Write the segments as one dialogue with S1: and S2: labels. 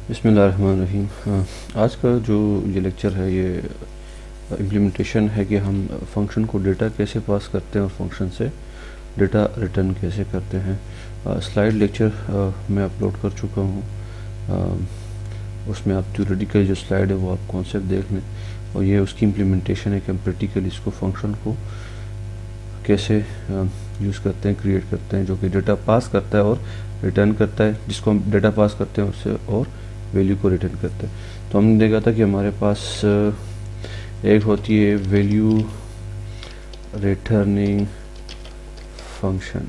S1: बिस्मिल्लाहिर्रहमानिर्रहीम। आज का जो ये लेक्चर है ये इम्प्लीमेंटेशन है कि हम फंक्शन को डेटा कैसे पास करते हैं और फंक्शन से डेटा रिटर्न कैसे करते हैं। स्लाइड लेक्चर मैं अपलोड कर चुका हूँ। उसमें आप थ्योरेटिकल जो स्लाइड है वो आप कॉन्सेप्ट देख लें और ये उसकी इम्प्लीमेंटेशन है कि हम प्रैक्टिकली इसको फंक्शन को कैसे यूज़ करते हैं, क्रिएट करते हैं, जो कि डेटा पास करता है और रिटर्न करता है, जिसको हम डेटा पास करते हैं उससे और वैल्यू को रिटर्न करते हैं। तो हमने देखा था कि हमारे पास एक होती है वैल्यू रिटर्निंग फंक्शन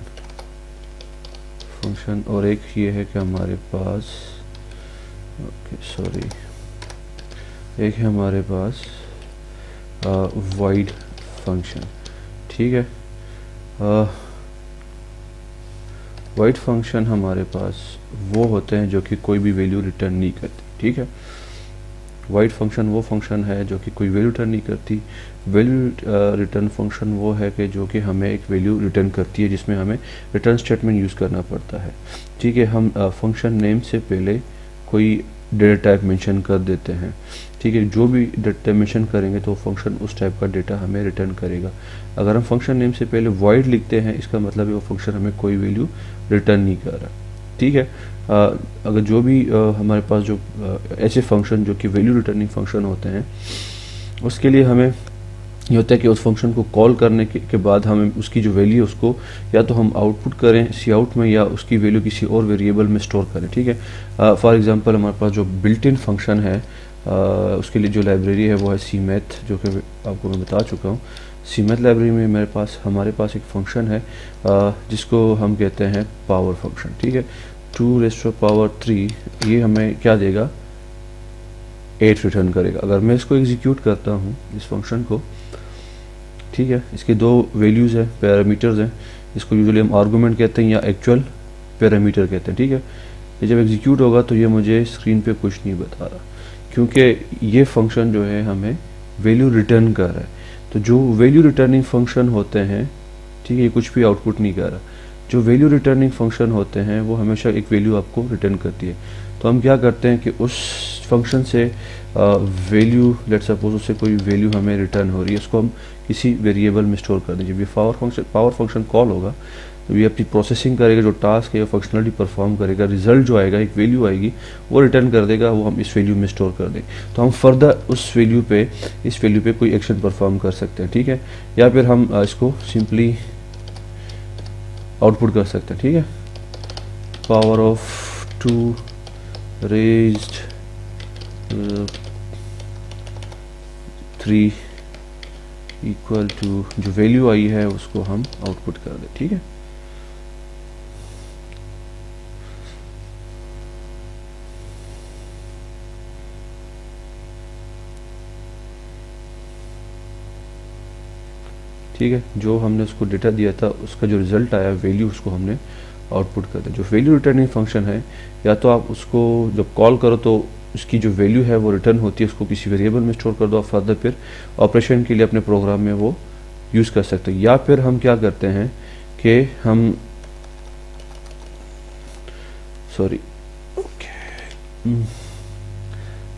S1: और एक ये है कि हमारे पास एक है हमारे पास void फंक्शन। ठीक है, void फंक्शन हमारे पास वो होते हैं जो कि कोई भी वैल्यू रिटर्न नहीं करते। ठीक है, void फंक्शन वो फंक्शन है जो कि कोई वैल्यू रिटर्न नहीं करती। वैल्यू रिटर्न फंक्शन वो है कि जो कि हमें एक वैल्यू रिटर्न करती है जिसमें हमें रिटर्न स्टेटमेंट यूज़ करना पड़ता है। ठीक है, हम फंक्शन नेम से पहले कोई डेटा टाइप मेंशन कर देते हैं। ठीक है, जो भी डेटा मेंशन करेंगे तो फंक्शन उस टाइप का डेटा हमें रिटर्न करेगा। अगर हम फंक्शन नेम से पहले void लिखते हैं, इसका मतलब है वो फंक्शन हमें कोई वैल्यू रिटर्न नहीं कर रहा। ठीक है, अगर जो भी हमारे पास जो ऐसे फंक्शन जो कि वैल्यू रिटर्निंग फंक्शन होते हैं, उसके लिए हमें ये होता है कि उस फंक्शन को कॉल करने के बाद हमें उसकी जो वैल्यू है उसको या तो हम आउटपुट करें सी आउट में या उसकी वैल्यू किसी और वेरिएबल में स्टोर करें। ठीक है, फॉर एग्जांपल हमारे पास जो बिल्ट इन फंक्शन है उसके लिए जो लाइब्रेरी है वो है सी मैथ, जो कि आपको मैं बता चुका हूँ। सी मैथ लाइब्रेरी में हमारे पास एक फंक्शन है जिसको हम कहते हैं पावर फंक्शन। ठीक है, 2⁻³ ये हमें क्या देगा, 8 रिटर्न करेगा। अगर मैं इसको एग्जीक्यूट करता हूँ इस फंक्शन को, ठीक है, इसके दो वैल्यूज़ हैं, पैरामीटर्स हैं, इसको यूजुअली हम आर्गूमेंट कहते हैं या एक्चुअल पैरामीटर कहते हैं। ठीक है, ये जब एग्जीक्यूट होगा तो ये मुझे स्क्रीन पे कुछ नहीं बता रहा, क्योंकि ये फंक्शन जो है हमें वैल्यू रिटर्न कर रहा है। तो जो वैल्यू रिटर्निंग फंक्शन होते हैं, ठीक है, ये कुछ भी आउटपुट नहीं कर रहा। जो वैल्यू रिटर्निंग फंक्शन होते हैं वो हमेशा एक वैल्यू आपको रिटर्न करती है। तो हम क्या करते हैं कि उस फंक्शन से वैल्यू, लेट सपोज उससे कोई वैल्यू हमें रिटर्न हो रही है, उसको हम किसी वेरिएबल में स्टोर कर दें। जब ये पावर फंक्शन कॉल होगा तो ये अपनी प्रोसेसिंग करेगा, जो टास्क है वो फंक्शनलिटी परफॉर्म करेगा, रिजल्ट जो आएगा एक वैल्यू आएगी वो रिटर्न कर देगा, वो हम इस वैल्यू में स्टोर कर दें। तो हम फर्दर इस वैल्यू पे कोई एक्शन परफॉर्म कर सकते हैं। ठीक है, या फिर हम इसको सिंपली आउटपुट कर सकते हैं। ठीक है, power of 2 raised 3 equal to जो वैल्यू आई है उसको हम आउटपुट कर दें। ठीक है, ठीक है, जो हमने उसको डेटा दिया था उसका जो रिजल्ट आया वैल्यू, उसको हमने आउटपुट कर दिया। जो वैल्यू रिटर्निंग फंक्शन है, या तो आप उसको जब कॉल करो तो उसकी जो वैल्यू है वो रिटर्न होती है, उसको किसी वेरिएबल में स्टोर कर दो, और फर्दर फिर ऑपरेशन के लिए अपने प्रोग्राम में वो यूज़ कर सकते हैं। या फिर हम क्या करते हैं कि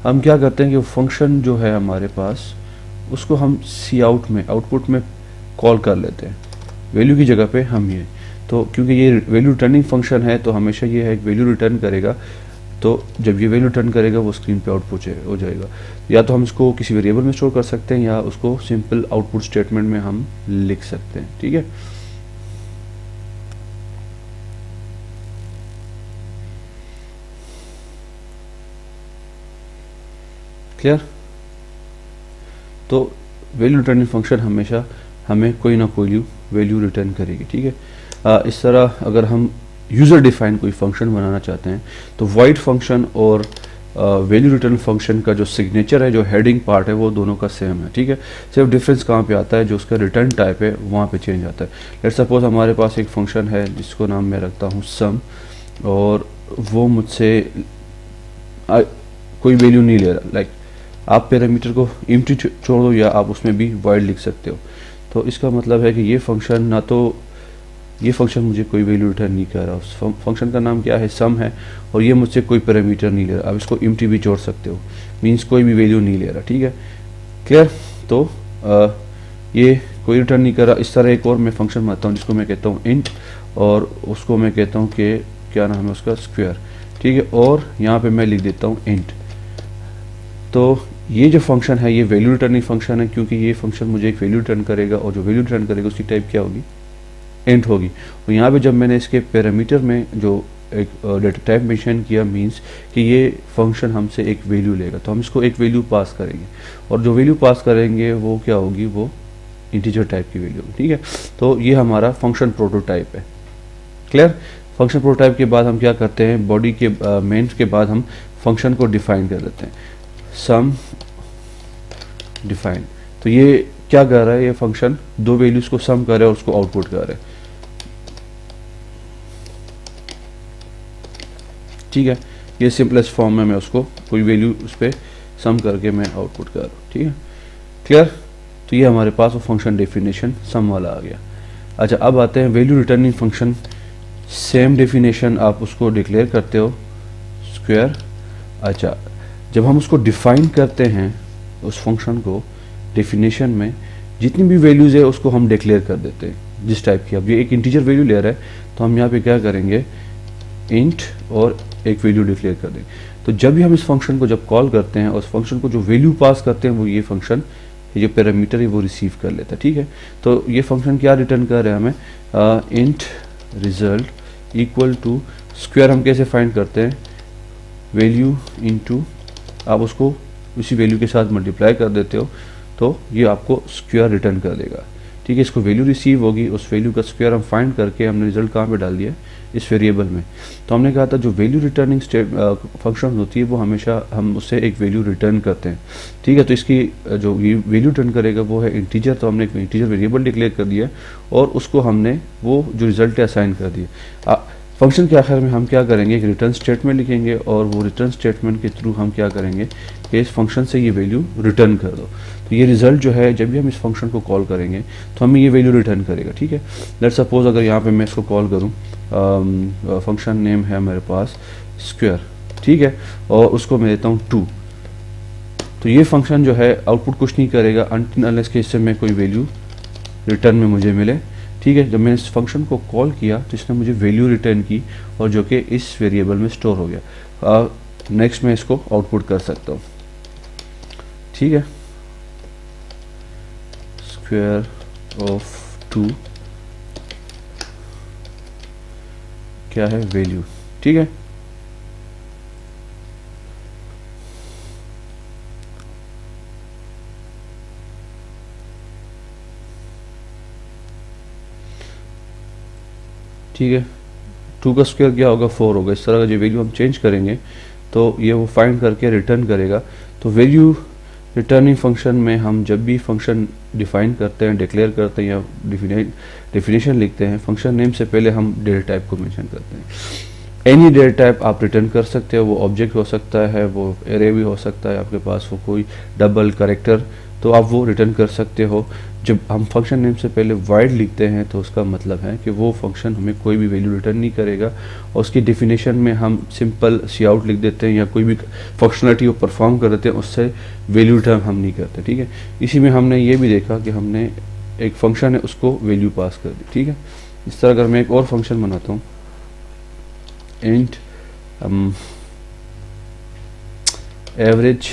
S1: हम क्या करते हैं कि फंक्शन जो है हमारे पास उसको हम सी आउट में, आउटपुट में कॉल कर लेते हैं, वैल्यू की जगह पे हम ये। तो क्योंकि ये वैल्यू रिटर्निंग फंक्शन है तो हमेशा ये है एक वैल्यू रिटर्न करेगा। तो जब ये वैल्यू रिटर्न करेगा वो स्क्रीन पे आउटपुट हो जाएगा। या तो हम इसको किसी वेरिएबल में स्टोर कर सकते हैं या उसको सिंपल आउटपुट स्टेटमेंट में हम लिख सकते हैं। ठीक है, क्लियर? तो वैल्यू रिटर्निंग फंक्शन हमेशा हमें कोई ना कोई वैल्यू रिटर्न करेगी। ठीक है, इस तरह अगर हम यूज़र डिफाइन कोई फंक्शन बनाना चाहते हैं तो void फंक्शन और वैल्यू रिटर्न फंक्शन का जो सिग्नेचर है, जो हेडिंग पार्ट है, वो दोनों का सेम है। ठीक है, सिर्फ डिफरेंस कहाँ पे आता है, जो उसका रिटर्न टाइप है वहाँ पे चेंज आता है। लेट सपोज हमारे पास एक फंक्शन है जिसको नाम मैं रखता हूँ सम, और वो मुझसे कोई वैल्यू नहीं ले रहा। लाइक आप पैरामीटर को एम्प्टी छोड़ दो या आप उसमें भी void लिख सकते हो। तो इसका मतलब है कि ये फंक्शन ना तो ये फंक्शन मुझे कोई वैल्यू रिटर्न नहीं कर रहा, उस फंक्शन का नाम क्या है, सम है, और ये मुझसे कोई पैरामीटर नहीं ले रहा। आप इसको एम्प्टी भी जोड़ सकते हो, मीन्स कोई भी वैल्यू नहीं ले रहा, ठीक है, क्लियर। तो ये कोई रिटर्न नहीं कर रहा। इस तरह एक और मैं फंक्शन बनाता हूँ जिसको मैं कहता हूँ इंट, और उसको मैं कहता हूँ कि क्या नाम है उसका, स्क्वायर, ठीक है, और यहाँ पे मैं लिख देता हूँ इंट। तो ये जो फंक्शन है ये वैल्यू रिटर्निंग फंक्शन है, क्योंकि ये फंक्शन मुझे एक वैल्यू रिटर्न करेगा, और जो वैल्यू रिटर्न करेगा उसकी टाइप क्या होगी, इंट होगी। और यहाँ पे जब मैंने इसके पैरामीटर में जो एक डेटा टाइप मेंशन किया, मींस कि ये फंक्शन हमसे एक वैल्यू लेगा, तो हम इसको एक वैल्यू पास करेंगे, और जो वैल्यू पास करेंगे वो क्या होगी, वो इंटीजर टाइप की वैल्यू होगी, ठीक है। तो ये हमारा फंक्शन प्रोटोटाइप है, क्लियर। फंक्शन प्रोटोटाइप के बाद हम क्या करते हैं, बॉडी के मेन के बाद हम फंक्शन को डिफाइन कर देते हैं, सम डिफाइन। तो ये क्या कर रहा है, ये फंक्शन दो वैल्यूज को सम कर रहा है और उसको आउटपुट कर रहा है, ठीक है। ये सिंपलेस्ट फॉर्म में मैं उसको कोई वैल्यू उस पर सम करके मैं आउटपुट कर रहा हूँ, ठीक है, क्लियर। तो ये हमारे पास वो फंक्शन डेफिनेशन सम वाला आ गया। अच्छा, अब आते हैं value returning function. Same definition आप उसको डिक्लेयर करते हो, स्क्वायर। अच्छा, जब हम उसको डिफाइन करते हैं उस फंक्शन को, डेफिनेशन में जितनी भी वैल्यूज है उसको हम डिक्लेयर कर देते हैं जिस टाइप की। अब ये एक इंटीजर वैल्यू ले रहा है, तो हम यहाँ पे क्या करेंगे, इंट और एक वैल्यू डिक्लेयर कर देंगे। तो जब भी हम इस फंक्शन को जब कॉल करते हैं और उस फंक्शन को जो वैल्यू पास करते हैं, वो ये फंक्शन ये जो पैरामीटर है वो रिसीव कर लेता है, ठीक है। तो ये फंक्शन क्या रिटर्न कर रहा है हमें, int result equal to square. हम कैसे फाइंड करते हैं, वैल्यू इनटू, आप उसको उसी वैल्यू के साथ मल्टीप्लाई कर देते हो, तो ये आपको स्क्वायर रिटर्न कर देगा, ठीक है। इसको वैल्यू रिसीव होगी, उस वैल्यू का स्क्वायर हम फाइंड करके हमने रिजल्ट कहाँ पे डाल दिया, इस वेरिएबल में। तो हमने कहा था जो वैल्यू रिटर्निंग फंक्शन होती है वो हमेशा हम उससे एक वैल्यू रिटर्न करते हैं, ठीक है। तो इसकी जो वैल्यू रिटर्न करेगा वो है इंटीजर, तो हमने एक इंटीजर वेरिएबल डिक्लेयर कर दिया और उसको हमने वो जो रिजल्ट है असाइन कर दिया। फंक्शन के आखिर में हम क्या करेंगे, एक रिटर्न स्टेटमेंट लिखेंगे, और वो रिटर्न स्टेटमेंट के थ्रू हम क्या करेंगे कि इस फंक्शन से ये वैल्यू रिटर्न कर दो। तो ये रिजल्ट जो है, जब भी हम इस फंक्शन को कॉल करेंगे तो हमें ये वैल्यू रिटर्न करेगा, ठीक है। लेट्स सपोज अगर यहाँ पे मैं इसको कॉल करूँ, फंक्शन नेम है मेरे पास स्क्वायर, ठीक है, और उसको मैं देता हूँ 2। तो ये फंक्शन जो है आउटपुट कुछ नहीं करेगा अनटिल अनलेस के इससे मैं कोई वैल्यू रिटर्न में मुझे मिले, ठीक है। जब मैंने इस फंक्शन को कॉल किया तो इसने मुझे वैल्यू रिटर्न की, और जो कि इस वेरिएबल में स्टोर हो गया। नेक्स्ट मैं इसको आउटपुट कर सकता हूँ, ठीक है, स्क्वायर ऑफ 2 क्या है, वैल्यू, ठीक है। ठीक है, 2 का स्क्वायर क्या होगा, 4 होगा। इस तरह का जो वैल्यू हम चेंज करेंगे तो ये वो फाइंड करके रिटर्न करेगा। तो वैल्यू रिटर्निंग फंक्शन में हम जब भी फंक्शन डिफाइन करते हैं, डिक्लेयर करते हैं या डेफिनेशन लिखते हैं, फंक्शन नेम से पहले हम डेटा टाइप को मेंशन करते हैं। एनी डेटा टाइप आप रिटर्न कर सकते हो, वो ऑब्जेक्ट हो सकता है, वो एरे भी हो सकता है, आपके पास वो कोई डबल कैरेक्टर, तो आप वो रिटर्न कर सकते हो। जब हम फंक्शन नेम से पहले वाइड लिखते हैं तो उसका मतलब है कि वो फंक्शन हमें कोई भी वैल्यू रिटर्न नहीं करेगा, और उसकी डेफिनेशन में हम सिंपल सी आउट लिख देते हैं या कोई भी फंक्शनलिटी वो परफॉर्म कर देते हैं, उससे वैल्यू रिटर्न हम नहीं करते, ठीक है। इसी में हमने ये भी देखा कि हमने एक फंक्शन है उसको वैल्यू पास कर दी, ठीक है। इस तरह अगर मैं एक और फंक्शन बनाता हूँ, इंट एवरेज,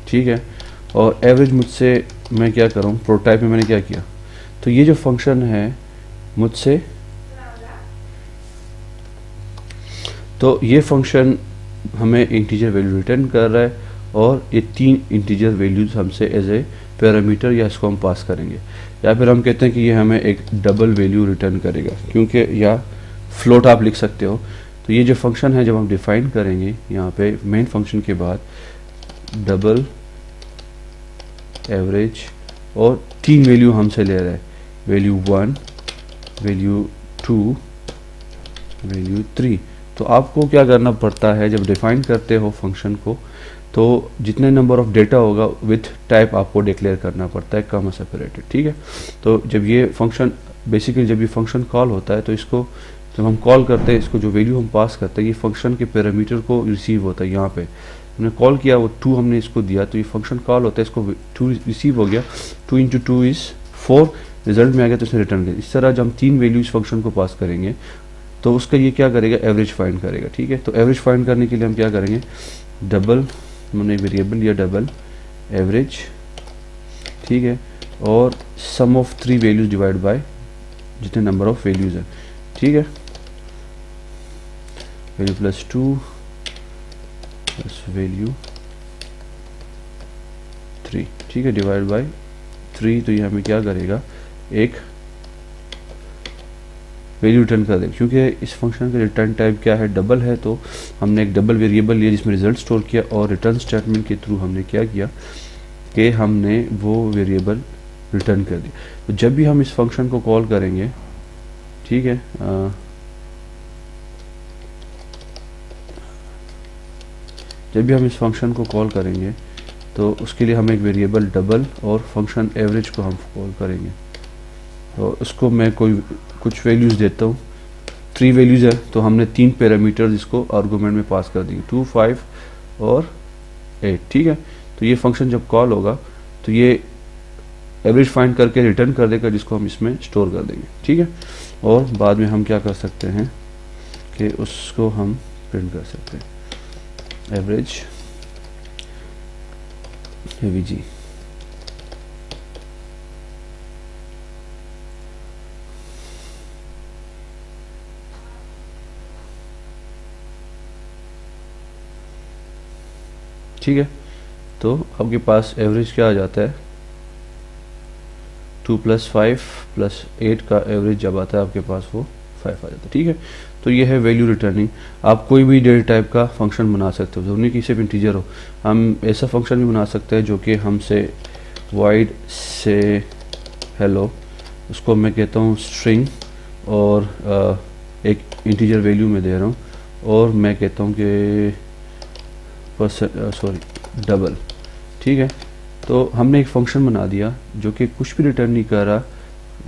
S1: ठीक है, और एवरेज मुझसे मैं क्या करूँ, प्रोटोटाइप में मैंने क्या किया, तो ये जो फंक्शन है मुझसे, तो ये फंक्शन हमें इंटीजर वैल्यू रिटर्न कर रहा है, और ये 3 इंटीजर वैल्यूज हमसे एज ए पैरामीटर या इसको हम पास करेंगे, या फिर हम कहते हैं कि ये हमें एक डबल वैल्यू रिटर्न करेगा, क्योंकि या फ्लोट आप लिख सकते हो। तो ये जो फंक्शन है जब हम डिफाइन करेंगे यहाँ पे मेन फंक्शन के बाद डबल एवरेज, और 3 वैल्यू हमसे ले रहा है, वैल्यू 1, वैल्यू 2, वैल्यू 3। तो आपको क्या करना पड़ता है जब डिफाइन करते हो फंक्शन को, तो जितने नंबर ऑफ डेटा होगा विथ टाइप आपको डिक्लेयर करना पड़ता है, कॉमा सेपरेटेड, ठीक है। तो जब ये फंक्शन बेसिकली जब ये फंक्शन कॉल होता है तो इसको जब हम कॉल करते हैं, इसको जो वैल्यू हम पास करते हैं ये फंक्शन के पैरामीटर को रिसीव होता है। यहाँ पे हमने कॉल किया, वो 2 हमने इसको दिया, तो ये फंक्शन कॉल होता है, इसको 2 रिसीव हो गया, 2 × 2 इज़ 4, रिजल्ट में आ गया तो इसने रिटर्न किया। इस तरह जब हम 3 वैल्यू इस फंक्शन को पास करेंगे तो उसका ये क्या करेगा, एवरेज फाइंड करेगा। ठीक है, तो एवरेज फाइंड करने के लिए हम क्या करेंगे, डबल, हमने वेरिएबल लिया डबल एवरेज, ठीक है, और सम ऑफ 3 वैल्यूज डिवाइड बाय जितने नंबर ऑफ वैल्यूज है। ठीक है, वैल्यू प्लस 2 प्लस वैल्यू 3, ठीक है, डिवाइड बाय 3, तो ये हमें क्या करेगा, एक वैल्यू रिटर्न कर देगा। क्योंकि इस फंक्शन का रिटर्न टाइप क्या है, डबल है, तो हमने एक डबल वेरिएबल लिया जिसमें रिजल्ट स्टोर किया, और रिटर्न स्टेटमेंट के थ्रू हमने क्या किया कि हमने वो वेरिएबल रिटर्न कर दिया। तो जब भी हम इस फंक्शन को कॉल करेंगे, ठीक है, जब भी हम इस फंक्शन को कॉल करेंगे तो उसके लिए हम एक वेरिएबल डबल और फंक्शन एवरेज को हम कॉल करेंगे। तो उसको मैं कुछ वैल्यूज़ देता हूँ, 3 वैल्यूज़ है, तो हमने 3 पैरामीटर्स इसको आर्गूमेंट में पास कर देंगे, 2, 5 और 8। ठीक है, तो ये फंक्शन जब कॉल होगा तो ये एवरेज फाइंड करके रिटर्न कर देगा, जिसको हम इसमें स्टोर कर देंगे। ठीक है, और बाद में हम क्या कर सकते हैं कि उसको हम प्रिंट कर सकते हैं, एवरेज एवीजी। ठीक है, तो आपके पास एवरेज क्या आ जाता है, 2 + 5 + 8 का एवरेज जब आता है आपके पास वो 5 आ जाता है। ठीक है, तो ये है वैल्यू रिटर्निंग। आप कोई भी डेटा टाइप का फंक्शन बना सकते हो, जरूरी कि सिर्फ इंटीजर हो। हम ऐसा फंक्शन भी बना सकते हैं जो कि हमसे void से हेलो, उसको मैं कहता हूँ स्ट्रिंग, और एक इंटीजर वैल्यू में दे रहा हूँ, और मैं कहता हूँ कि डबल। ठीक है, तो हमने एक फंक्शन बना दिया जो कि कुछ भी रिटर्न नहीं कर रहा,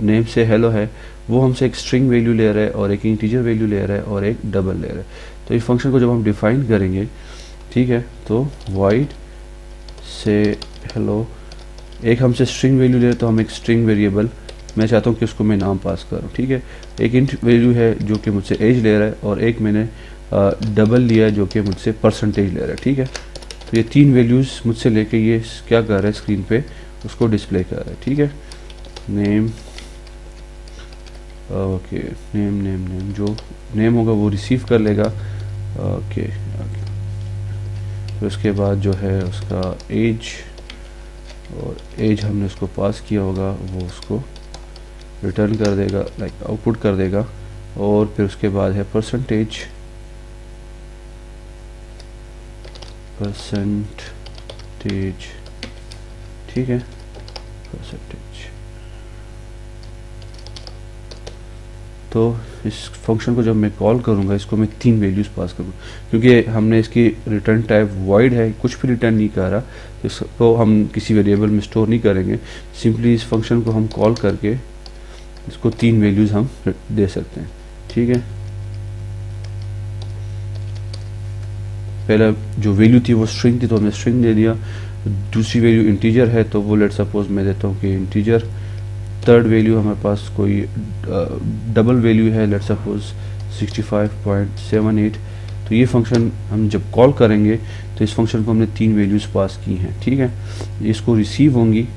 S1: नेम से हेलो है, वो हमसे एक स्ट्रिंग वैल्यू ले रहा है और एक इंटीजर वैल्यू ले रहा है और एक डबल ले रहा है। तो इस फंक्शन को जब हम डिफाइन करेंगे, ठीक है, तो void से हेलो, एक हमसे स्ट्रिंग वैल्यू ले रहा है तो हम एक स्ट्रिंग वेरिएबल, मैं चाहता हूँ कि उसको मैं नाम पास करूँ। ठीक है, एक इंट वैल्यू है जो कि मुझसे एज ले रहा है, और एक मैंने डबल लिया है जो कि मुझसे परसेंटेज ले रहा है। ठीक है, तो ये 3 वैल्यूज़ मुझसे लेके ये क्या कर रहा है, स्क्रीन पे उसको डिस्प्ले कर रहा है। ठीक है, नेम, ओके, नेम जो नेम होगा वो रिसीव कर लेगा। ओके, तो उसके बाद जो है उसका एज, और एज हमने उसको पास किया होगा, वो उसको रिटर्न कर देगा, लाइक आउटपुट कर देगा। और फिर उसके बाद है परसेंटेज, ठीक है, परसेंटेज। तो इस फंक्शन को जब मैं कॉल करूँगा, इसको मैं 3 वैल्यूज़ पास करूँगा, क्योंकि हमने इसकी रिटर्न टाइप void है, कुछ भी रिटर्न नहीं कर रहा, तो इसको हम किसी वेरिएबल में स्टोर नहीं करेंगे। सिंपली इस फंक्शन को हम कॉल करके इसको 3 वैल्यूज़ हम दे सकते हैं। ठीक है, पहला जो वैल्यू थी वो स्ट्रिंग थी, तो हमने स्ट्रिंग दे दिया। दूसरी वैल्यू इंटीजर है, तो वो लेट सपोज मैं देता हूँ कि इंटीजर। थर्ड वैल्यू हमारे पास कोई डबल वैल्यू है, लेट सपोज 65.78। तो ये फंक्शन हम जब कॉल करेंगे तो इस फंक्शन को हमने 3 वैल्यूज़ पास की हैं। ठीक है, इसको रिसीव होंगी,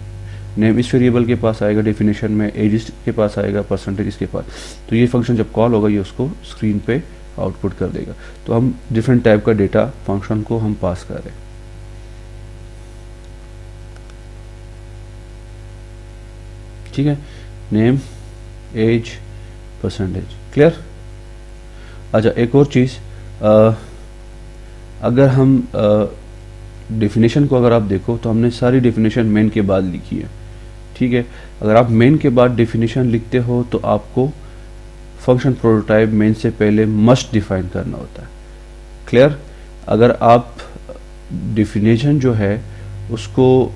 S1: नेम इस वेरिएबल के पास आएगा डेफिनेशन में, एज के पास आएगा, परसेंटेज इसके पास। तो ये फंक्शन जब कॉल होगा ये उसको स्क्रीन पे आउटपुट कर देगा। तो हम डिफरेंट टाइप का डेटा फंक्शन को हम पास कर रहे हैं। ठीक है, नेम, एज, परसेंटेज, क्लियर। अच्छा, एक और चीज़, अगर हम डेफिनेशन को अगर आप देखो तो हमने सारी डेफिनेशन मेन के बाद लिखी है। ठीक है, अगर आप मेन के बाद डेफिनेशन लिखते हो तो आपको फंक्शन प्रोटोटाइप मेन से पहले मस्ट डिफाइन करना होता है। क्लियर। अगर आप डेफिनेशन जो है उसको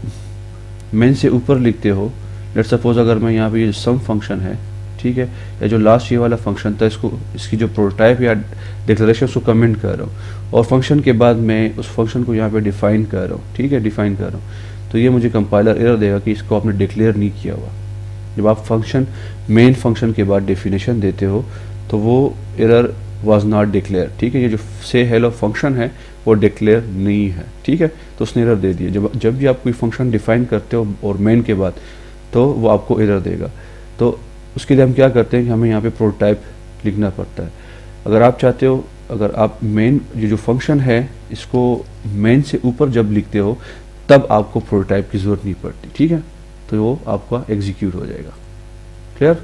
S1: मेन से ऊपर लिखते हो, लेट्स सपोज अगर मैं यहाँ पे ये सम फंक्शन है, ठीक है, या जो लास्ट ये वाला फंक्शन था इसको, इसकी जो प्रोटोटाइप या डिक्लेरेशन उसको कमेंट कर रहा हूँ, और फंक्शन के बाद मैं उस फंक्शन को यहाँ पे डिफाइन कर रहा हूँ, ठीक है, डिफाइन कर रहा हूँ, तो ये मुझे कंपाइलर एरर देगा कि इसको आपने डिक्लेयर नहीं किया हुआ। जब आप फंक्शन मेन फंक्शन के बाद डेफिनेशन देते हो तो वो एरर वाज नॉट डिक्लेयर, ठीक है, ये जो से हेलो फंक्शन है वो डिक्लेयर नहीं है, ठीक है, तो उसने एरर दे दिया। जब भी आप कोई फंक्शन डिफाइन करते हो और मेन के बाद, तो वो आपको एरर देगा। तो उसके लिए हम क्या करते हैं कि हमें यहाँ पे प्रोटोटाइप लिखना पड़ता है। अगर आप चाहते हो, अगर आप मेन ये जो फंक्शन है इसको मेन से ऊपर जब लिखते हो तब आपको प्रोटोटाइप की ज़रूरत नहीं पड़ती, ठीक है, तो वो आपका एग्जीक्यूट हो जाएगा। क्लियर?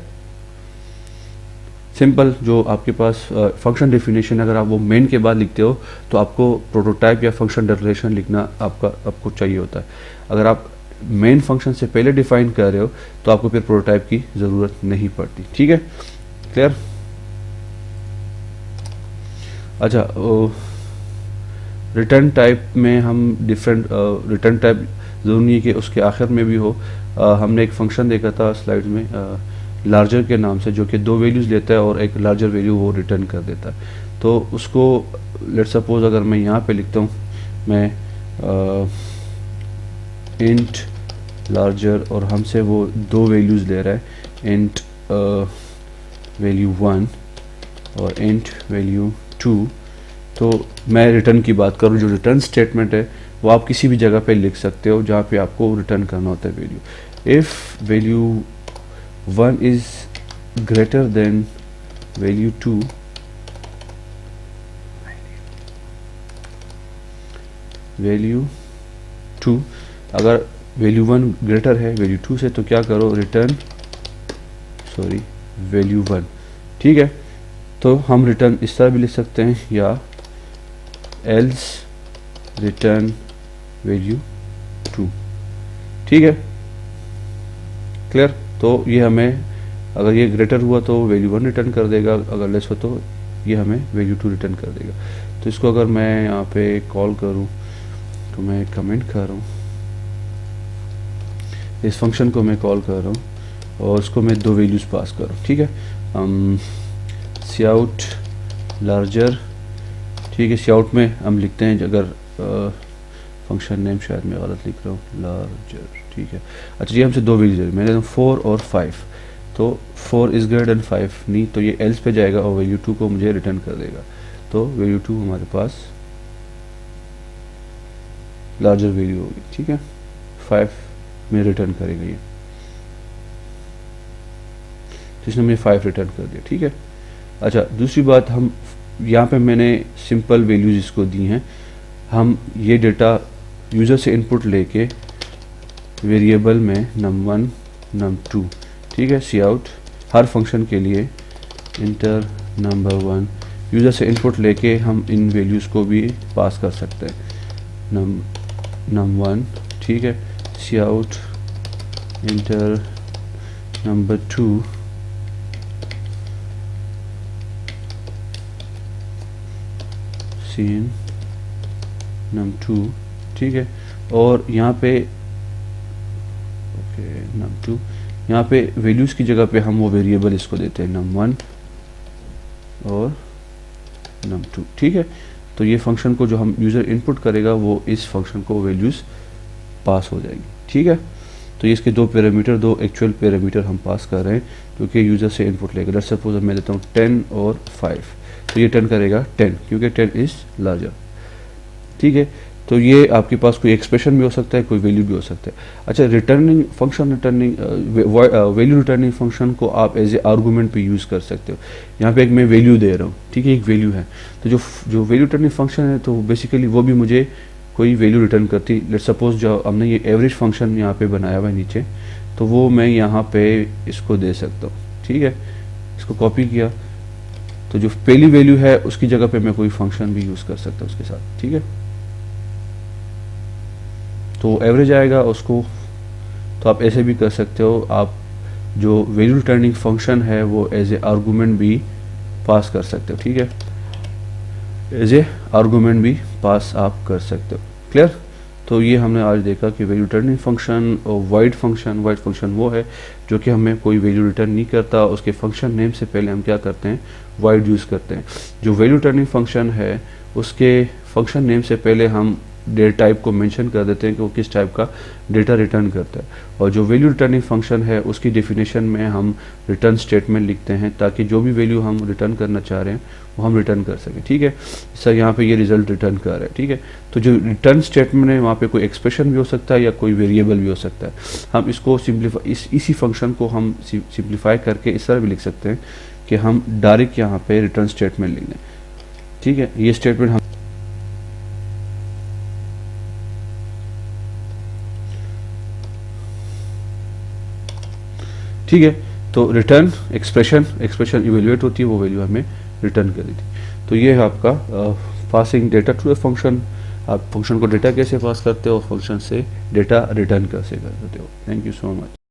S1: सिंपल जो आपके पास फंक्शन डेफिनेशन अगर आप वो मेन के बाद लिखते हो तो आपको प्रोटोटाइप या फंक्शन डिक्लेरेशन लिखना आपको चाहिए होता है। अगर आप मेन फंक्शन से पहले डिफाइन कर रहे हो तो आपको फिर प्रोटोटाइप की ज़रूरत नहीं पड़ती, ठीक है। क्लियर? अच्छा, रिटर्न टाइप में हम डिफरेंट रिटर्न टाइप ज़रूरी नहीं कि उसके आखिर में भी हो। हमने एक फंक्शन देखा था स्लाइड में लार्जर के नाम से, जो कि 2 वैल्यूज़ लेता है और एक लार्जर वैल्यू वो रिटर्न कर देता है। तो उसको लेट्स सपोज अगर मैं यहाँ पे लिखता हूँ, मैं इंट लार्जर और हमसे वो 2 वैल्यूज़ ले रहा है, इंट वैल्यू 1 और इंट वैल्यू 2। तो मैं रिटर्न की बात करूँ, जो रिटर्न स्टेटमेंट है वो आप किसी भी जगह पे लिख सकते हो जहाँ पे आपको रिटर्न करना होता है value. If value 1 is greater than value 2, अगर वैल्यू 1 ग्रेटर है वैल्यू 2 से तो क्या करो, रिटर्न वैल्यू 1, ठीक है। तो हम रिटर्न इस तरह भी लिख सकते हैं, या एल्स रिटर्न वैल्यू 2, ठीक है। क्लियर? तो ये हमें, अगर ये ग्रेटर हुआ तो वैल्यू 1 रिटर्न कर देगा, अगर लेस हो तो ये हमें वैल्यू 2 रिटर्न कर देगा। तो इसको अगर मैं यहाँ पे कॉल करूँ तो मैं कमेंट कर रहा हूँ, इस फंक्शन को मैं कॉल कर रहा हूँ और उसको मैं 2 वैल्यूज़ पास कर रहा हूँ, ठीक है। काउट लार्जर, ठीक है, काउट में हम लिखते हैं, अगर फंक्शन नेम शायद मैं गलत लिख रहा हूँ, लार्जर, ठीक है। अच्छा, ये हमसे 2 वैल्यूज है, मैंने 4 और 5, तो 4 इज़ ग्रेटर देन 5 नहीं, तो ये एल्स पे जाएगा और वैल्यू 2 को मुझे रिटर्न कर देगा। तो वैल्यू 2 हमारे पास लार्जर वैल्यू होगी, ठीक है, 5 में रिटर्न करेगा ये, तो इसने मुझे 5 रिटर्न कर दिया, ठीक है। अच्छा, दूसरी बात, हम यहाँ पे मैंने सिंपल वैल्यूज इसको दी हैं, हम ये डेटा यूज़र से इनपुट लेके वेरिएबल में num1 num2, ठीक है, सी आउट हर फंक्शन के लिए इंटर num1, यूज़र से इनपुट लेके हम इन वैल्यूज़ को भी पास कर सकते हैं, num1, ठीक है, सी out inter num2, scene num2, ठीक है। और यहाँ पे num2, यहाँ पे वैल्यूज़ की जगह पे हम वो वेरिएबल इसको देते हैं num1 और num2, ठीक है। तो ये फंक्शन को जो हम यूज़र इनपुट करेगा वो इस फंक्शन को वैल्यूज़ पास हो जाएगी, ठीक है। तो ये इसके 2 पैरामीटर, 2 एक्चुअल पैरामीटर हम पास कर रहे हैं क्योंकि यूज़र से इनपुट लेगा। लेट्स सपोज मैं देता हूँ 10 और 5, तो ये रिटर्न करेगा 10 क्योंकि 10 इज़ लार्जर, ठीक है। तो ये आपके पास कोई एक्सप्रेशन भी हो सकता है, कोई वैल्यू भी हो सकता है। अच्छा, returning function, value returning function को आप एज ए आर्गूमेंट पे यूज़ कर सकते हो। यहाँ पे एक मैं वैल्यू दे रहा हूँ, ठीक है, एक वैल्यू है, तो जो वैल्यू रिटर्निंग फंक्शन है तो बेसिकली वो भी मुझे कोई वैल्यू रिटर्न करती। लेट्स सपोज जो हमने ये एवरेज फंक्शन यहाँ पे बनाया हुआ है नीचे, तो वो मैं यहाँ पे इसको दे सकता हूँ, ठीक है। इसको कॉपी किया तो जो पहली वैल्यू है उसकी जगह पे मैं कोई फंक्शन भी यूज़ कर सकता हूँ उसके साथ, ठीक है। तो एवरेज आएगा उसको, तो आप ऐसे भी कर सकते हो, आप जो वैल्यू रिटर्निंग फंक्शन है वो एज ए आर्गूमेंट भी पास कर सकते हो, ठीक है, एज ए आर्गूमेंट भी पास आप कर सकते हो। क्लियर? तो ये हमने आज देखा कि वैल्यू रिटर्निंग फंक्शन और वाइड फंक्शन वो है जो कि हमें कोई वैल्यू रिटर्न नहीं करता, उसके फंक्शन नेम से पहले हम क्या करते हैं, वाइड यूज़ करते हैं। जो वैल्यू रिटर्निंग फंक्शन है उसके फंक्शन नेम से पहले हम डेटा टाइप को मेंशन कर देते हैं कि वो किस टाइप का डेटा रिटर्न करता है, और जो वैल्यू रिटर्निंग फंक्शन है उसकी डेफिनेशन में हम रिटर्न स्टेटमेंट लिखते हैं ताकि जो भी वैल्यू हम रिटर्न करना चाह रहे हैं वो हम रिटर्न कर सकें। ठीक है सर, यहाँ पे ये रिजल्ट रिटर्न कर रहा है। ठीक है, तो जो रिटर्न स्टेटमेंट है वहाँ पे कोई एक्सप्रेशन भी हो सकता है या कोई वेरिएबल भी हो सकता है। हम इसको सिंप्लीफाई इसी फंक्शन को हम सिंप्लीफाई करके इस तरह भी लिख सकते हैं कि हम डायरेक्ट यहाँ पे रिटर्न स्टेटमेंट लिख दें। ठीक है, ये स्टेटमेंट हम ठीक है, तो रिटर्न एक्सप्रेशन इवेल्युएट होती है, वो वैल्यू हमें रिटर्न कर देती। तो ये है आपका passing data to a function. आप फंक्शन को डेटा कैसे पास करते हो, फंक्शन से डेटा रिटर्न कैसे करते हो। Thank you so much.